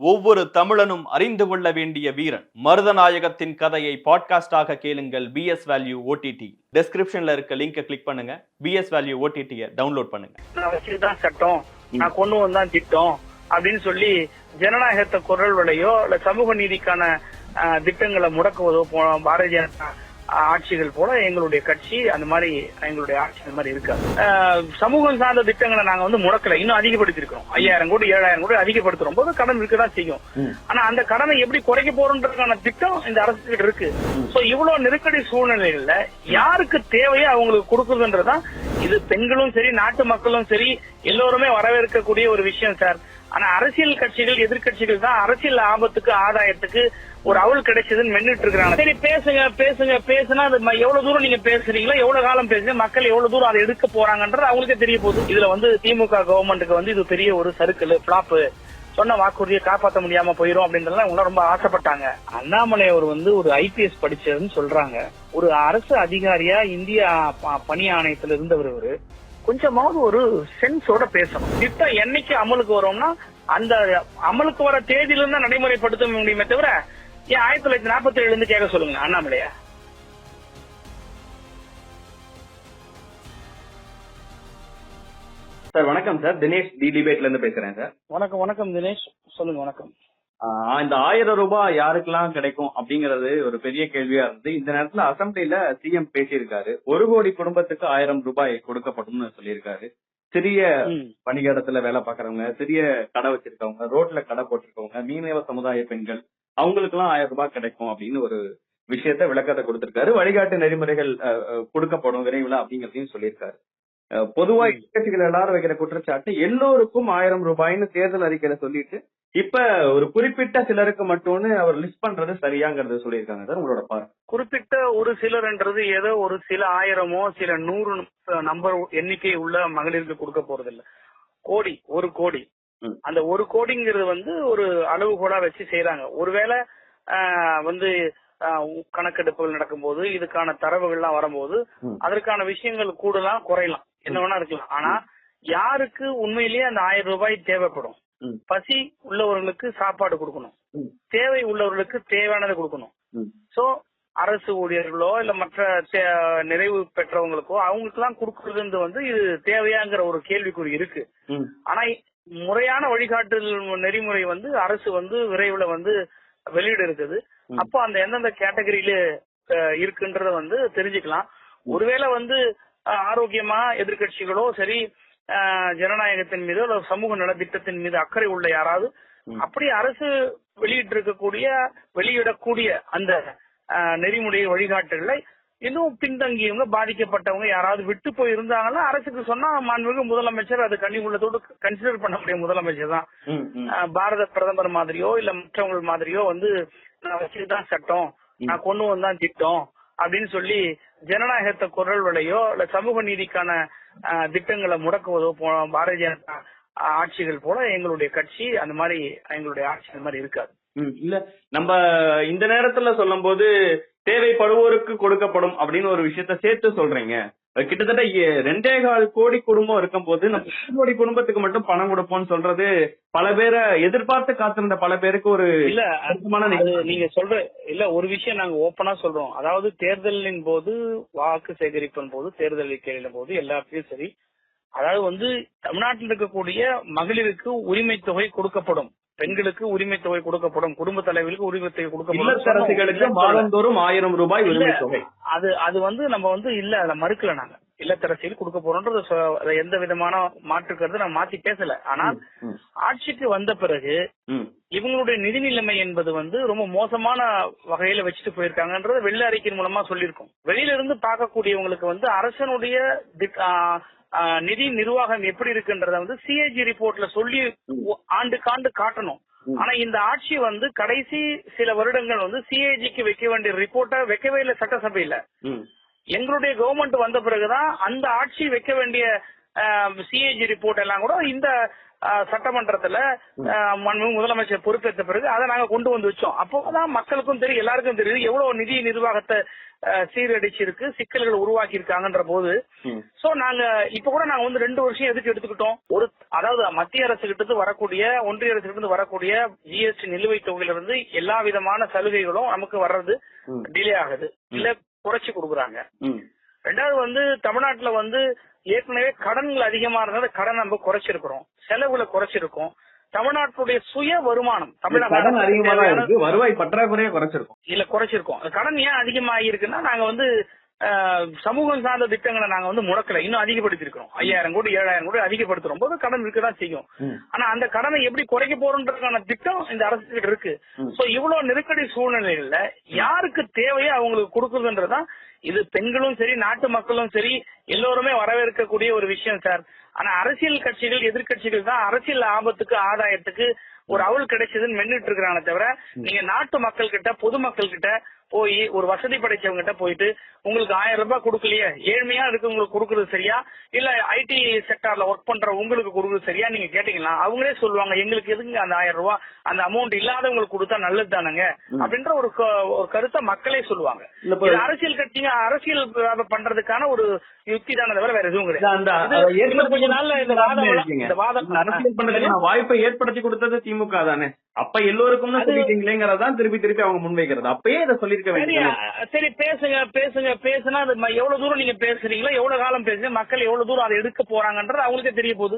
ஒவ்வொரு தமிழனும் அறிந்து கொள்ள வேண்டிய வீரன் மருதநாயகத்தின் கதையை பாட்காஸ்டாக கேளுங்கள். பிஎஸ் வேல்யூ ஓடிடி டெஸ்கிரிப்ஷன்ல இருக்க லிங்கை கிளிக் பண்ணுங்க. பிஎஸ் வேல்யூ ஓடிடியை டவுன்லோட் பண்ணுங்க. நான் வச்சுதான் சட்டம், நான் கொண்டு வந்தான் திட்டம் அப்படின்னு சொல்லி ஜனநாயகத்தை குரல் விலையோ இல்ல சமூக நீதிக்கான திட்டங்களை முடக்குவதோ பாரதிய ஜனதா ஆட்சிகள் போல எங்களுடைய கட்சி அந்த மாதிரி எங்களுடைய ஆட்சி அந்த மாதிரி இருக்காது. சமூகம் சார்ந்த திட்டங்களை நாங்க முடக்கல, இன்னும் அதிகப்படுத்திருக்கோம். 5000 கோடி 7000 கோடி அதிகப்படுத்துறோம் போது கடன் இருக்கதான் செய்யும். ஆனா அந்த கடனை எப்படி குறைக்க போறோன்றதுக்கான திட்டம் இந்த அரசு கிட்ட இருக்கு. சோ இவ்வளவு நெருக்கடி சூழ்நிலைகள்ல யாருக்கு தேவையோ அவங்களுக்கு கொடுக்குறதுன்றதான் இது பெண்களும் சரி நாட்டு மக்களும் சரி எல்லோருமே வரவேற்கக்கூடிய ஒரு விஷயம் சார். ஆனா அரசியல் கட்சிகள் எதிர்கட்சிகள் தான் அரசியல் ஆபத்துக்கு ஆதாயத்துக்கு ஒரு அவள் கிடைச்சதுன்னு மென்னுட்டு இருக்காங்க. சரி பேசுங்க பேசுங்க பேசுனா அது எவ்வளவு தூரம் நீங்க பேசுறீங்களோ எவ்வளவு காலம் பேசுங்க, மக்கள் எவ்வளவு தூரம் அதை எடுக்க போறாங்கன்றது அவங்களுக்கே தெரிய போகுது. இதுல திமுக கவர்மெண்ட்டுக்கு இது பெரிய ஒரு சறுக்கல் பிளாப், சொன்ன வாக்குறுதியை காப்பாற்ற முடியாம போயிரும் அப்படின்றத அவங்க ரொம்ப ஆசைப்பட்டாங்க. அண்ணாமலை அவர் ஒரு IPS படிச்சதுன்னு சொல்றாங்க. ஒரு அரசு அதிகாரியா இந்திய பணி ஆணையத்துல இருந்தவர் கொஞ்சமாவது ஒரு சென்ஸோட பேசணும். திட்டம் என்னைக்கு அமலுக்கு வரும்னா அந்த அமலுக்கு வர தேதியில இருந்தா நடைமுறைப்படுத்த முடியுமே தவிர ஏன் 1947 இருந்து கேட்க சொல்லுங்க அண்ணாமலையா? சார் வணக்கம் சார், தினேஷ் டி டிபேட்ல இருந்து பேசுறேன் சார். வணக்கம் வணக்கம் தினேஷ், சொல்லுங்க. வணக்கம். இந்த 1000 ரூபாய் யாருக்கெல்லாம் கிடைக்கும் அப்படிங்கறது ஒரு பெரிய கேள்வியா இருந்தது. இந்த நேரத்துல அசம்பிளில சிஎம் பேசியிருக்காரு. 1 கோடி குடும்பத்துக்கு 1000 ரூபாய் கொடுக்கப்படும் சொல்லியிருக்காரு. சிறிய வணிக இடத்துல வேலை பாக்குறவங்க, சிறிய கடை வச்சிருக்கவங்க, ரோட்ல கடை போட்டிருக்கவங்க, மீனவ சமுதாய பெண்கள் அவங்களுக்கு எல்லாம் 1000 ரூபாய் கிடைக்கும் அப்படின்னு ஒரு விஷயத்த விளக்கத்தை கொடுத்திருக்காரு. வழிகாட்டு நெறிமுறைகள் கொடுக்கப்படும் விரைவில் அப்படிங்கறதையும் சொல்லியிருக்காரு. பொதுவா எதிர்கட்சிகள் எல்லாரும் வைக்கிற குற்றச்சாட்டு எல்லோருக்கும் 1000 ரூபாய்னு தேர்தல் அறிக்கையில சொல்லிட்டு இப்ப ஒரு குறிப்பிட்ட சிலருக்கு மட்டும்னு அவர் லிஸ்ட் பண்றது சரியாங்கிறது சொல்லியிருக்காங்க சார். உங்களோட பார்வை? குறிப்பிட்ட ஒரு சிலர்ன்றது ஏதோ ஒரு சில 1000மோ சில 100 நம்பர் எண்ணிக்கை உள்ள மகளிருக்கு கொடுக்க போறது இல்ல. கோடி, 1 கோடி. அந்த 1 கோடிங்கிறது ஒரு அளவுகோலா வச்சு செய்யறாங்க. ஒருவேளை கணக்கெடுப்புகள் நடக்கும்போது இதுக்கான தரவுகள்லாம் வரும்போது அதற்கான விஷயங்கள் கூடலாம் குறையலாம், என்ன வேணா இருக்கலாம். ஆனா யாருக்கு உண்மையிலேயே அந்த 1000 ரூபாய் தேவைப்படும்? பசி உள்ளவர்களுக்கு சாப்பாடு கொடுக்கணும், தேவை உள்ளவர்களுக்கு தேவையானதை கொடுக்கணும். சோ அரசு ஊழியர்களோ இல்ல மற்ற நிறைவு பெற்றவங்களுக்கோ அவங்களுக்கு எல்லாம் கொடுக்கறது இது தேவையாங்கிற ஒரு கேள்விக்குறி இருக்கு. ஆனா முறையான வழிகாட்டுதல் நெறிமுறை அரசு விரைவில் வெளியிட இருக்குது. அப்போ அந்த எந்தெந்த கேட்டகரியில இருக்குன்றத தெரிஞ்சுக்கலாம். ஒருவேளை ஆரோக்கியமா எதிர்கட்சிகளோ சரி ஜனநாயகத்தின் மீதோ அல்லது சமூக நலத்திட்டத்தின் மீது அக்கறை உள்ள யாராவது அப்படி அரசு வெளியிடக்கூடிய அந்த நெறிமுறை வழிகாட்டுகளை இன்னும் பின்தங்கியவங்க பாதிக்கப்பட்டவங்க யாராவது விட்டு போய் இருந்தாங்கன்னா அரசுக்கு சொன்னா மாண்புமிகு முதலமைச்சர் அது கனிவுள்ளத்தோடு கன்சிடர் பண்ணக்கூடிய முதலமைச்சர் தான். பாரத பிரதமர் மாதிரியோ இல்ல மற்றவங்க மாதிரியோ நான் வச்சுதான் சட்டம், நான் கொண்டு வந்தான் திட்டம் அப்படின்னு சொல்லி ஜனநாயகத்தை குரல் விலையோ இல்ல சமூக நீதிக்கான திட்டங்களை முடக்குவதோ பாரதிய ஜனதா ஆட்சிகள் போல எங்களுடைய கட்சி அந்த மாதிரி எங்களுடைய ஆட்சி அந்த மாதிரி இருக்காது. இல்ல நம்ம இந்த நேரத்துல சொல்லும் போது தேவைப்படுவோருக்கு கொடுக்கப்படும் அப்படின்னு ஒரு விஷயத்த சேர்த்து சொல்றீங்க. கிட்டத்தட்ட 2.25 கோடி குடும்பம் இருக்கும் போது நம்ம 1 கோடி குடும்பத்துக்கு மட்டும் பணம் கொடுப்போம்னு சொல்றது பல பேரை எதிர்பார்த்து காத்திருந்த பல பேருக்கு ஒரு இல்ல நீங்க சொல்ற இல்ல ஒரு விஷயம் நாங்க ஓப்பனா சொல்றோம். அதாவது தேர்தலின் போது வாக்கு சேகரிப்பின் போது தேர்தல் அறிக்கையின் போது எல்லாத்தையும் சரி, அதாவது தமிழ்நாட்டில் இருக்கக்கூடிய மகளிருக்கு உரிமை தொகை கொடுக்கப்படும், பெண்களுக்கு உரிமை தொகை கொடுக்கப்படும், குடும்ப தலைவர்களுக்கு உரிமை தொகை கொடுக்கப்படும், மாதந்தோறும் 1000 ரூபாய் உரிமை தொகை. அது நம்ம இல்ல அதை மறுக்கல. நாங்க இல்லத்தரசிகள் கொடுக்க போறோம்ன்றது எந்த விதமான மாற்றுக்கிறது நம்ம மாத்தி பேசல. ஆனால் ஆட்சிக்கு வந்த பிறகு இவங்களுடைய நிதி நிலைமை என்பது ரொம்ப மோசமான வகையில வச்சுட்டு போயிருக்காங்கன்றத வெள்ள அறிக்கையின் மூலமா சொல்லியிருக்கோம். வெளியில இருந்து பார்க்கக்கூடியவங்களுக்கு அரசனுடைய நிதி நிர்வாகம் எப்படி இருக்குன்றத CAG ரிப்போர்ட்ல சொல்லி ஆண்டுக்காண்டு காட்டணும். ஆனா இந்த ஆட்சி கடைசி சில வருடங்கள் CAGக்கு வைக்க வேண்டிய ரிப்போர்ட்டை வைக்கவே இல்லை சட்டசபையில. எங்களுடைய கவர்மெண்ட் வந்த பிறகுதான் அந்த ஆட்சி வைக்க வேண்டிய CAG ரிப்போர்ட் எல்லாம் கூட இந்த சட்டமன்றத்துல மாண்புமிகு முதலமைச்சர் பொறுப்பேற்ற பிறகு அதை நாங்க கொண்டு வந்து வச்சோம். அப்போதான் மக்களுக்கும் தெரியும், எல்லாருக்கும் தெரியுது எவ்வளவு நிதி நிர்வாகத்தை சீரடிச்சிருக்கு, சிக்கல்களை உருவாக்கி இருக்காங்கன்ற போது சோ நாங்க இப்ப கூட நாங்க வந்து 2 வருஷம் எதுக்கு எடுத்துக்கிட்டோம், அதாவது மத்திய அரசு கிட்ட வரக்கூடிய, ஒன்றிய அரசு கிட்ட வரக்கூடிய ஜிஎஸ்டி நிலுவைத் தொகையிலிருந்து எல்லா விதமான சலுகைகளும் நமக்கு வர்றது டிலே ஆகுது, இல்ல குறைச்சு கொடுக்குறாங்க. ரெண்டாவது வந்து தமிழ்நாட்டுல வந்து ஏற்கனவே கடன்கள் அதிகமா இருந்தது, கடன் நம்ம குறைச்சிருக்கிறோம், செலவுகளை குறைச்சிருக்கோம். தமிழ்நாட்டுடைய சுய வருமானம் தமிழ்நாடு வருவாய் பற்றாக்குறையா குறைச்சிருக்கோம், இல்ல குறைச்சிருக்கோம். கடன் ஏன் அதிகமாகி இருக்குன்னா நாங்க வந்து சமூகம் சார்ந்த திட்டங்களை நாங்க வந்து முடக்கல, இன்னும் அதிகப்படுத்தி இருக்கிறோம். 5000 கோடி 7000 கோடி அதிகப்படுத்துறோம் போது கடன் இருக்கதான் செய்யும். ஆனா அந்த கடனை எப்படி குறைக்க போறோன்றதுக்கான திட்டம் இந்த அரசு கிட்ட இருக்கு. சோ இவ்வளவு நெருக்கடி சூழ்நிலைகள்ல யாருக்கு தேவையோ அவங்களுக்கு கொடுக்குறதுன்றதுதான் இது பெண்களும் சரி, நாட்டு மக்களும் சரி, எல்லோருமே வரவேற்கக்கூடிய ஒரு விஷயம் சார். ஆனா அரசியல் கட்சிகள், எதிர்கட்சிகள் தான் அரசியல் ஆபத்துக்கு, ஆதாயத்துக்கு ஒரு அவள் கிடைச்சதுன்னு மென்னுட்டு இருக்கிறாங்க தவிர, நீங்க நாட்டு மக்கள் கிட்ட, பொதுமக்கள் கிட்ட போய் ஒரு வசதி படைச்சவங்க கிட்ட போயிட்டு உங்களுக்கு 1000 ரூபாய் கொடுக்கலையே, ஏழ்மையா இருக்கவங்களுக்கு கொடுக்கறது சரியா, இல்ல ஐடி செக்டார்ல ஒர்க் பண்ற உங்களுக்கு கொடுக்கறது சரியா நீங்க கேட்டீங்கன்னா அவங்களே சொல்லுவாங்க, எங்களுக்கு எதுங்க அந்த 1000 ரூபாய், அந்த அமௌண்ட் இல்லாதவங்களுக்கு கொடுத்தா நல்லது தானுங்க அப்படின்ற ஒரு கருத்தை மக்களே சொல்லுவாங்க. அரசியல் கட்சிங்க அரசியல் பண்றதுக்கான ஒரு யுக்தி தானே தவிர வேற எதுவும் கிடையாது. கொஞ்ச நாள்ல இந்த வாதம் அரசியல் பண்றதுக்கான வாய்ப்பை ஏற்படுத்தி கொடுத்தது திமுக தானே. அப்ப எல்லோருக்கும் சொல்லிட்டீங்களேங்கறதான் திருப்பி திருப்பி அவங்க முன்வைக்கிறது. அப்பயே இதை சொல்லிருக்க வேண்டிய. சரி பேசுங்க பேசுங்க பேசுனா அது எவ்வளவு தூரம் நீங்க பேசுறீங்களோ, எவ்வளவு காலம் பேசுங்க, மக்கள் எவ்வளவு தூரம் அதை எடுக்க போறாங்கன்றது அவங்களுக்கே தெரிய போகுது.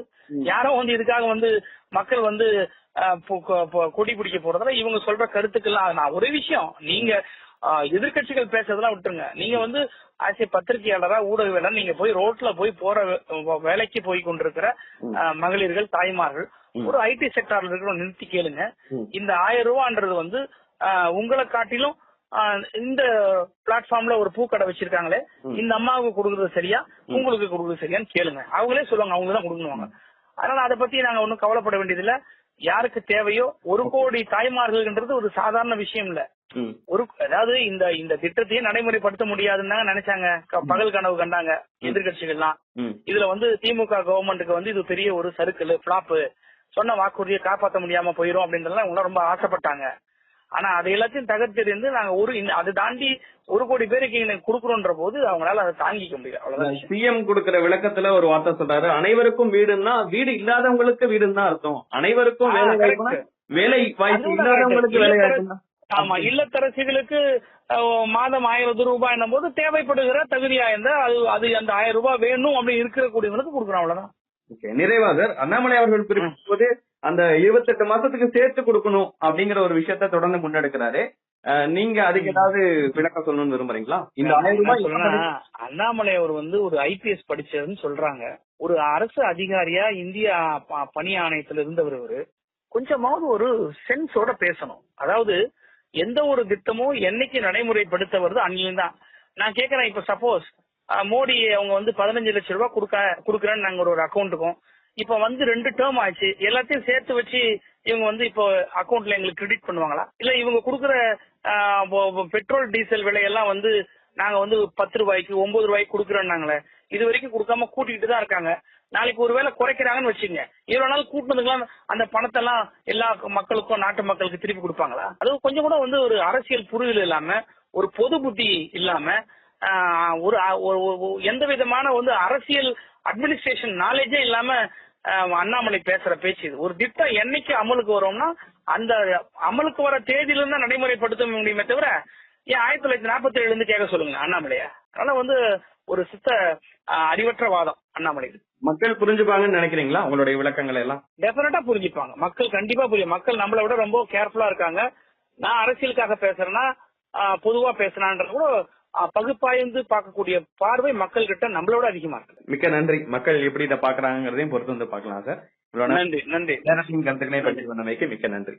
யாரோ வந்து இதுக்காக வந்து மக்கள் வந்து கொடி பிடிக்க போறதுல இவங்க சொல்ற கருத்துக்கெல்லாம் நான் ஒரு விஷயம், நீங்க எதிர்கட்சிகள் பேசுறதெல்லாம் விட்டுருங்க. நீங்க வந்து ஆசிய பத்திரிகையாளரா, ஊடகவியலர், நீங்க போய் ரோட்ல போய் போற வேலைக்கு போய் கொண்டிருக்கிற மகளிர்கள், தாய்மார்கள், ஒரு ஐடி செக்டார்ல இருக்கிற நிறுத்தி கேளுங்க, இந்த 1000 ரூபான்றது வந்து உங்களை காட்டிலும் இந்த பிளாட்ஃபார்ம்ல ஒரு பூக்கடை வச்சிருக்காங்களே, இந்த அம்மாவுக்கு கொடுக்கறது சரியா, உங்களுக்கு கொடுக்கறது சரியான்னு கேளுங்க. அவங்களே சொல்லுவாங்க, அவங்க தான் கொடுக்கணுவாங்க. அதனால அதை பத்தி நாங்க ஒன்னும் கவலைப்பட வேண்டியது இல்ல. யாருக்கு தேவையோ 1 கோடி தாய்மார்கள்ன்றது ஒரு சாதாரண விஷயம் இல்ல. அதாவது இந்த திட்டத்தையே நடைமுறைப்படுத்த முடியாதுன்னு நினைச்சாங்க, பகல் கனவு கண்டாங்க எதிர்கட்சிகள்லாம். இதுல வந்து திமுக கவர்மெண்ட்டுக்கு வந்து இது பெரிய ஒரு சறுக்கல், பிளாப், சொன்ன வாக்குறுதியை காப்பாற்ற முடியாம போயிரும் அப்படின்றதுலாம் இவங்க ரொம்ப ஆசைப்பட்டாங்க. ஆனா அதை எல்லாத்தையும் தகர்த்தெறிந்து நாங்க அதை தாண்டி 1 கோடி பேருக்கு கொடுக்கறோன்ற போது அவங்களால அதை தாங்கிக்க முடியல. அவ்வளவுதான். சிஎம் கொடுக்கிற விளக்கத்துல ஒரு வார்த்தை சொல்றாரு, அனைவருக்கும் வீடுன்னா வீடு இல்லாதவங்களுக்கு வீடுன்னு தான் அர்த்தம், அனைவருக்கும் வேலை வாய்ப்பு இல்லாதவங்களுக்கு வேலை வாய்ப்பு. ஆமா, இல்லத்தரசிகளுக்கு மாதம் 1000 ரூபாய் போது தேவைப்படுகிற தகுதியா இருந்தா அது அந்த 1000 ரூபாய் வேணும் அப்படி இருக்கக்கூடியவங்களுக்கு கொடுக்குறோம். அவ்வளவுதான். நிறைவா சார், அண்ணாமலை அவர்கள் குறிப்பிடும்போது அந்த 28 மாசத்துக்கு சேர்த்து கொடுக்கணும் அப்படிங்கிற ஒரு விஷயத்த தொடர்ந்து முன்னெடுக்கிறாரு. நீங்க அதுக்கு ஏதாவது விளக்கம் சொல்லணும்னு விரும்புறீங்களா? இந்த 1000 ரூபாய் அண்ணாமலை அவர் வந்து ஒரு ஐபிஎஸ் படிச்சதுன்னு சொல்றாங்க. ஒரு அரசு அதிகாரியா இந்திய பணி ஆணையத்துல இருந்தவர் இவரு. கொஞ்சமாவது ஒரு சென்ஸோட பேசணும். அதாவது எந்த ஒரு திட்டமும் என்னைக்கு நடைமுறைப்படுத்த வருது அன்னில்தான். நான் கேக்குறேன், இப்ப சப்போஸ் மோடி அவங்க வந்து 15 லட்சம் ரூபாய் கொடுக்குறேன்னு நாங்க ஒரு அக்கௌண்ட்டுக்கும் இப்ப வந்து 2 டேர்ம் ஆச்சு, எல்லாத்தையும் சேர்த்து வச்சு இவங்க வந்து இப்போ அக்கௌண்ட்ல எங்களுக்கு கிரெடிட் பண்ணுவாங்களா? இல்ல இவங்க கொடுக்குற பெட்ரோல் டீசல் விலையெல்லாம் வந்து நாங்க வந்து 10 ரூபாய்க்கு 9 ரூபாய்க்கு கொடுக்குறோம்னாங்களே, இது வரைக்கும் கொடுக்காம கூட்டிட்டு தான் இருக்காங்க. நாளைக்கு ஒருவேளை குறைக்கிறாங்கன்னு வச்சுங்க, இவ்வளவு நாள் கூட்டினதுக்கெல்லாம் அந்த பணத்தை எல்லாம் எல்லா மக்களுக்கும், நாட்டு மக்களுக்கு திருப்பி கொடுப்பாங்களா? அது கொஞ்சம் கூட வந்து ஒரு அரசியல் புரிதல் இல்லாம, ஒரு பொது புத்தி இல்லாம, ஒரு எந்த விதமான வந்து அரசியல் அட்மினிஸ்ட்ரேஷன் நாலேஜே இல்லாம அண்ணாமலை பேசுற பேச்சு இது. ஒரு திட்டம் என்னைக்கு அமலுக்கு வரும்னா அந்த அமலுக்கு வர தேதியில இருந்தா நடைமுறைப்படுத்த முடியுமே தவிர ஏன் 1947 இருந்து கேட்க சொல்லுங்க அண்ணாமலையா? அதனால வந்து ஒரு அறிவற்ற வாதம் அண்ணாமலை. மக்கள் புரிஞ்சுப்பாங்கன்னு நினைக்கிறீங்களா உங்களுடைய விளக்கங்களை எல்லாம்? டெஃபினட்டா புரிஞ்சுப்பாங்க, மக்கள் கண்டிப்பா புரியும். மக்கள் நம்மளை விட ரொம்ப கேர்ஃபுல்லா இருக்காங்க. நான் அரசியலுக்காக பேசுறேன்னா பொதுவா பேசுறான்ற கூட பகுப்பாய்ந்து பார்க்கக்கூடிய பார்வை மக்கள் கிட்ட நம்மளோட அதிகமா இருக்கு. மிக்க நன்றி. மக்கள் எப்படி இதை பாக்குறாங்கிறதையும் பொறுத்து வந்து பாக்கலாம் சார். நன்றி. கருத்துக்களை பற்றி பண்ண மிக்க நன்றி.